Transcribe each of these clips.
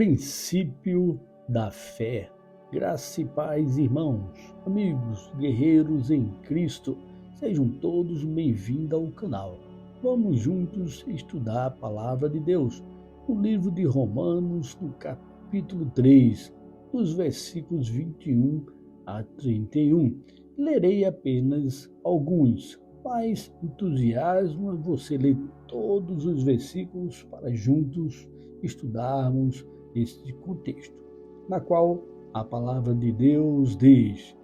Princípio da fé. Graça e paz, irmãos, amigos, guerreiros em Cristo, sejam todos bem-vindos ao canal. Vamos juntos estudar a palavra de Deus no livro de Romanos, no capítulo 3, dos versículos 21 a 31. Lerei apenas alguns, mas entusiasmo você ler todos os versículos para juntos estudarmos este contexto, na qual a palavra de Deus diz: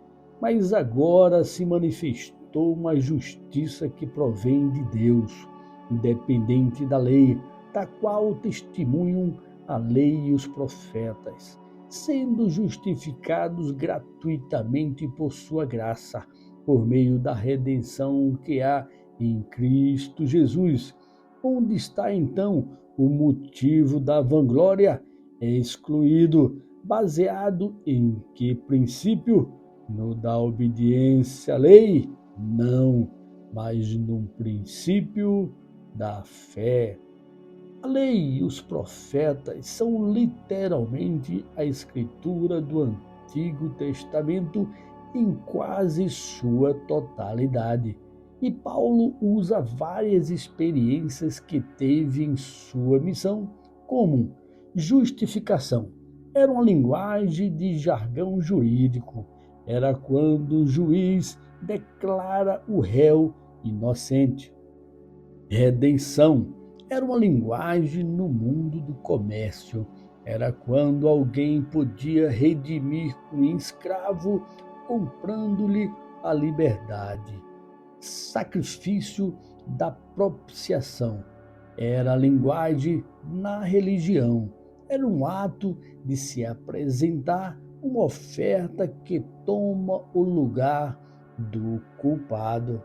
mas agora se manifestou uma justiça que provém de Deus, independente da lei, da qual testemunham a lei e os profetas, sendo justificados gratuitamente por sua graça, por meio da redenção que há em Cristo Jesus. Onde está então o motivo da vanglória? É excluído, baseado em que princípio? No da obediência à lei? Não, mas no princípio da fé. A lei e os profetas são literalmente a escritura do Antigo Testamento em quase sua totalidade. E Paulo usa várias experiências que teve em sua missão, como justificação. Era uma linguagem de jargão jurídico. Era quando o juiz declara o réu inocente. Redenção. Era uma linguagem no mundo do comércio. Era quando alguém podia redimir um escravo comprando-lhe a liberdade. Sacrifício da propiciação. Era a linguagem na religião. Era um ato de se apresentar uma oferta que toma o lugar do culpado.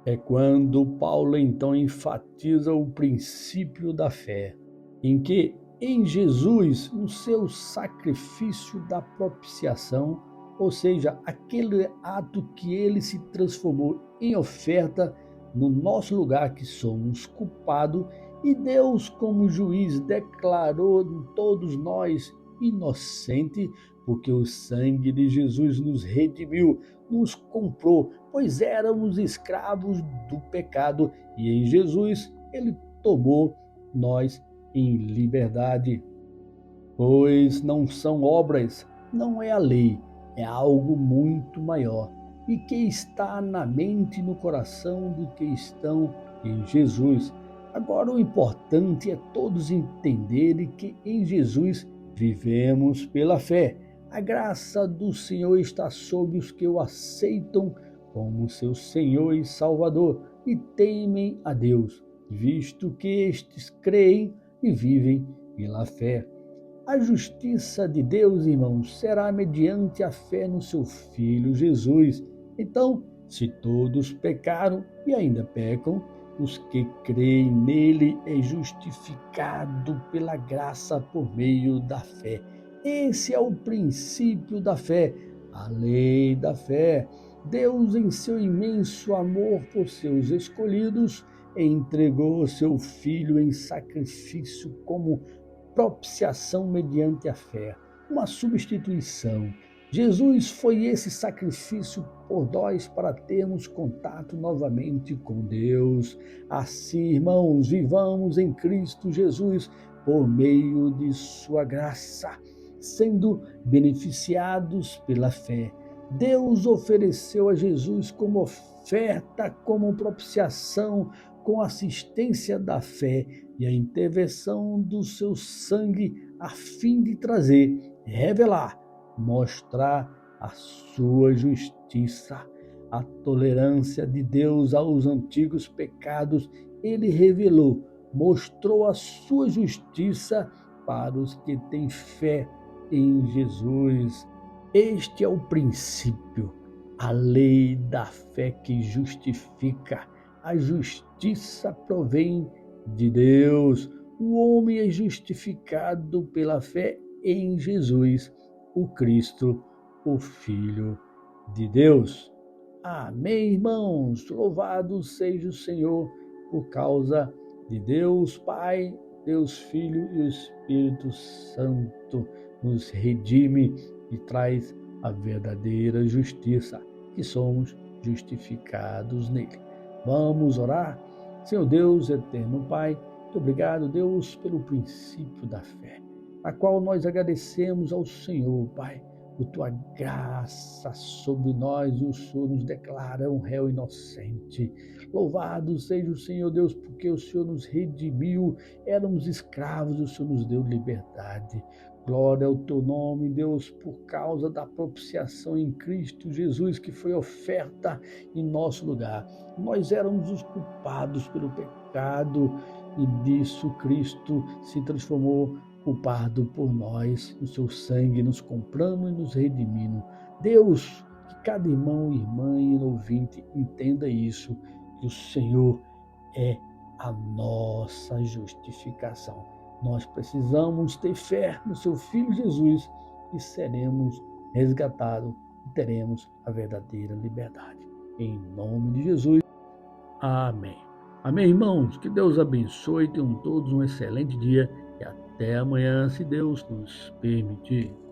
É quando Paulo então enfatiza o princípio da fé, em que em Jesus, no seu sacrifício da propiciação, ou seja, aquele ato que ele se transformou em oferta no nosso lugar que somos culpados, e Deus, como juiz, declarou todos nós inocentes, porque o sangue de Jesus nos redimiu, nos comprou, pois éramos escravos do pecado, e em Jesus ele tomou nós em liberdade. Pois não são obras, não é a lei, é algo muito maior, e que está na mente e no coração do que estão em Jesus. Agora o importante é todos entenderem que em Jesus vivemos pela fé. A graça do Senhor está sobre os que o aceitam como seu Senhor e Salvador e temem a Deus, visto que estes creem e vivem pela fé. A justiça de Deus, irmãos, será mediante a fé no seu Filho Jesus. Então, se todos pecaram e ainda pecam, os que creem nele é justificado pela graça por meio da fé. Esse é o princípio da fé, a lei da fé. Deus, em seu imenso amor por seus escolhidos, entregou seu Filho em sacrifício como propiciação mediante a fé, uma substituição. Jesus foi esse sacrifício por nós para termos contato novamente com Deus. Assim, irmãos, vivamos em Cristo Jesus por meio de sua graça, sendo beneficiados pela fé. Deus ofereceu a Jesus como oferta, como propiciação, com assistência da fé e a intervenção do seu sangue, a fim de trazer, revelar, mostrar a sua justiça. A tolerância de Deus aos antigos pecados, ele revelou, mostrou a sua justiça para os que têm fé em Jesus. Este é o princípio, a lei da fé que justifica. A justiça provém de Deus. O homem é justificado pela fé em Jesus, o Cristo, o Filho de Deus. Amém, irmãos? Louvado seja o Senhor por causa de Deus Pai, Deus Filho e o Espírito Santo nos redime e traz a verdadeira justiça, que somos justificados nele. Vamos orar? Senhor Deus, eterno Pai, muito obrigado, Deus, pelo princípio da fé, a qual nós agradecemos ao Senhor, Pai, por tua graça sobre nós, e o Senhor nos declara um réu inocente. Louvado seja o Senhor Deus, porque o Senhor nos redimiu, éramos escravos e o Senhor nos deu liberdade. Glória ao teu nome, Deus, por causa da propiciação em Cristo Jesus, que foi oferta em nosso lugar. Nós éramos os culpados pelo pecado e disso Cristo se transformou culpado por nós, o seu sangue nos comprando e nos redimindo. Deus, que cada irmão, irmã e ouvinte entenda isso, que o Senhor é a nossa justificação. Nós precisamos ter fé no seu Filho Jesus e seremos resgatados e teremos a verdadeira liberdade. Em nome de Jesus. Amém. Amém, irmãos. Que Deus abençoe. Tenham todos um excelente dia e até amanhã, se Deus nos permitir.